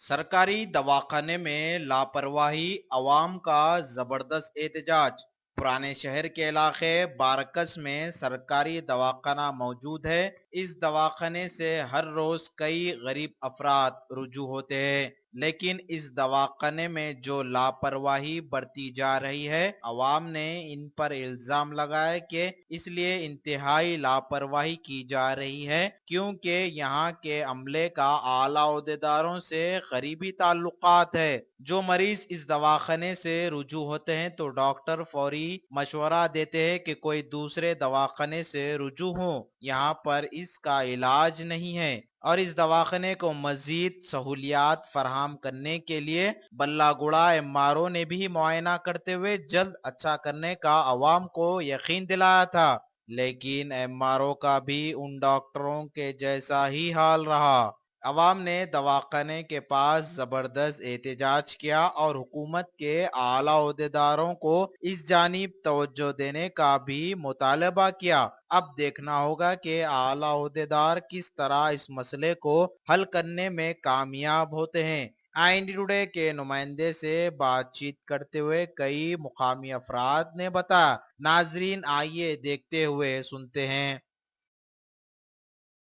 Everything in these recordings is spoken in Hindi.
सरकारी दवाखाने में लापरवाही, अवाम का जबरदस्त एहतजाज। पुराने शहर के इलाके बारकस में सरकारी दवाखाना मौजूद है। इस दवाखाने से हर रोज कई गरीब अफराद रुजू होते हैं, लेकिन इस दवाखाने में जो लापरवाही बरती जा रही है, अवाम ने इन पर इल्जाम लगाया कि इसलिए इंतहाई लापरवाही की जा रही है क्योंकि यहाँ के अमले का आला ओहदेदारों से करीबी ताल्लुकात है। जो मरीज इस दवाखाने से रुजू होते हैं तो डॉक्टर फौरी मशवरा देते हैं कि कोई दूसरे दवाखाने से रुजू हो, यहाँ पर इसका इलाज नहीं है। और इस दवाखाने को मजीद सहूलियात फराहम करने के लिए बल्लागुड़ा एमआरओ ने भी मुआयना करते हुए जल्द अच्छा करने का अवाम को यकीन दिलाया था, लेकिन एमआरओ का भी उन डॉक्टरों के जैसा ही हाल रहा। अवाम ने दवाखाने के पास जबरदस्त एहतजाज किया और हुकूमत के आला ओहदेदारों को इस जानिब तवज्जो देने का भी मुतालबा किया। अब देखना होगा कि आला ओहदेदार किस तरह इस मसले को हल करने में कामयाब होते हैं। आईएनडी टुडे के नुमाइंदे से बातचीत करते हुए कई मुकामी अफराद ने बताया। नाजरीन, आइए देखते हुए सुनते हैं।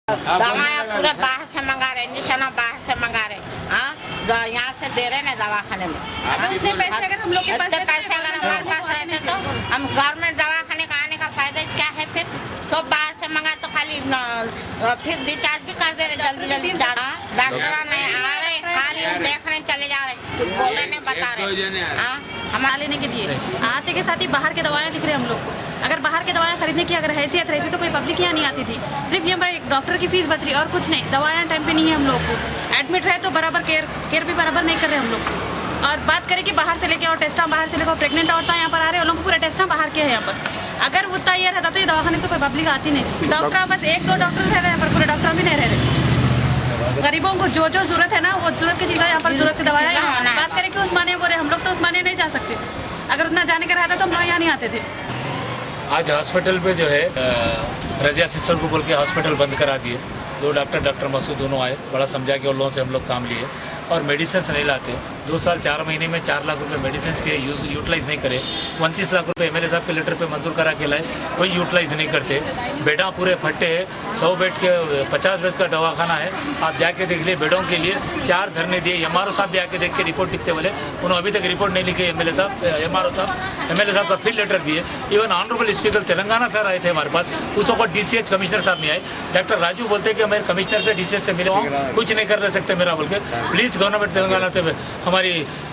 दवाएं पूरे बाहर से मंगा रहे, इंजेक्शन बाहर से मंगा रहे। यहाँ से दे रहे ना दवाखाने में। इतने पैसे अगर हम लोग के पास अगर हमारे पास रहते तो हम गवर्नमेंट दवाखाने का आने का फायदा क्या है? फिर सब बाहर से मंगा तो खाली फिर रिचार्ज भी कर दे रहे जल्दी जल्दी। डॉक्टर नहीं आ रहे, खाली देखने चले जा रहे, कुछ बोल रहे नहीं बता रहे। हमारे लेने के लिए आते के साथ ही बाहर के दवाएं लिख रहे हम लोग को। अगर बाहर के दवाएं खरीदने की अगर हैसियत रहती तो कोई पब्लिक यहाँ नहीं आती थी। सिर्फ ये हमारे डॉक्टर की फीस बच रही और कुछ नहीं। दवाएं टाइम पे नहीं है हम लोग को। एडमिट रहे तो बराबर केयर भी बराबर नहीं कर रहे हम लोग। और बात करें कि बाहर से लेके और टेस्टा बाहर से लेकर प्रेग्नेंट औरतें यहाँ पर आ रहे हैं, उन लोगों को पूरे टेस्टा बाहर के है यहाँ पर। अगर उतना ये रहता तो ये दवाखाने तो कोई पब्लिक आती नहीं। डॉक्टर बस एक दो डॉक्टर रह रहे हैं, पर पूरे डॉक्टर भी नहीं रह रहे। गरीबों को जो जो जरूरत है ना, वो जरूरत की चीज़ें यहाँ पर जरूरत की दवाएं। बात करें कि उस्मानिया बोले, हम लोग तो उस्मानिया नहीं जा सकते। अगर उतना जाने का रहता तो हम लोग यहाँ नहीं आते थे। आज हॉस्पिटल पे जो है रजिया सिस्टर को बोल के हॉस्पिटल बंद करा दिए। दो डॉक्टर मसूद दोनों आए, बड़ा समझा के उन लोगों से हम लोग काम लिए और मेडिसिन नहीं लाते। 2 साल 4 महीने में 4 लाख रुपए मेडिसिन के यूटिलाइज नहीं करे। 29 लाख रुपए एमएलए साहब के लेटर पे मंजूर करा के लाए, कोई यूटिलाइज नहीं करते। बेडा पूरे फट्टे है, 100 बेड के 50 बेड का दवाखाना है। आप जाके देख लिए, बेडों के लिए 4 धरने दिए। एमआरओ साहब भी आके देख के रिपोर्ट लिखते बोले, उन्होंने अभी तक रिपोर्ट नहीं लिखे। एमएलए साहब का फिर लेटर दिए। Even honourable speaker Telangana sir आए थे हमारे पास, उस वक्त डीसीएच कमिश्नर साहब नहीं आए। डॉक्टर राजू बोलते कि मैं कमिश्नर से डीसीएच से मिले, कुछ नहीं कर सकते मेरा बोल के। प्लीज गवर्नमेंट तेलंगाना से हमारी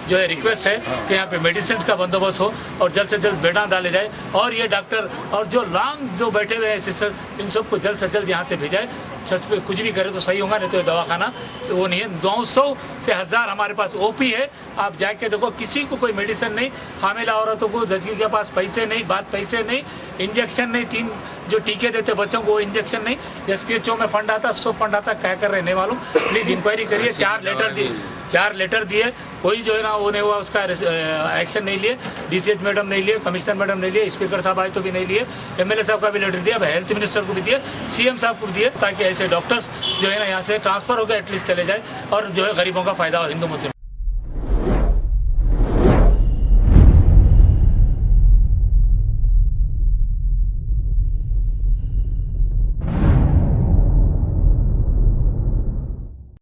जो है रिक्वेस्ट है कि यहाँ पे मेडिसिन का बंदोबस्त हो और जल्द से जल्द बेडा डाले जाए। और ये डॉक्टर और जो लॉन्ग जो बैठे हुए हैं सिस्टर, इन सबको जल्द से जल्द यहाँ से भेजाए। सच पे कुछ भी करे तो सही होगा, नहीं तो दवाखाना वो नहीं है। 900 से 1000 हमारे पास ओपी है। आप जाके देखो, किसी को कोई मेडिसिन नहीं। हामिला औरतों को जजगी के पास पैसे नहीं, बात पैसे नहीं, इंजेक्शन नहीं। 3 जो टीके देते बच्चों को वो इंजेक्शन नहीं। एसपीएचओ में फंड आता, सब फंड आता, क्या कर रहे नहीं मालूम। प्लीज इंक्वायरी करिए। 4 लेटर दिए, कोई जो है ना वो नहीं हुआ, उसका एक्शन नहीं लिए। डीसीएच मैडम नहीं लिए, कमिश्नर मैडम नहीं लिए, स्पीकर साहब आए तो भी नहीं लिए। एमएलए साहब का भी लेटर दिया, हेल्थ मिनिस्टर को भी दिए, सीएम साहब को भी दिए, ताकि ऐसे डॉक्टर्स जो है ना यहाँ से ट्रांसफर होकर एटलीस्ट चले जाए और जो है गरीबों का फायदा हो, हिंदू मुस्लिम।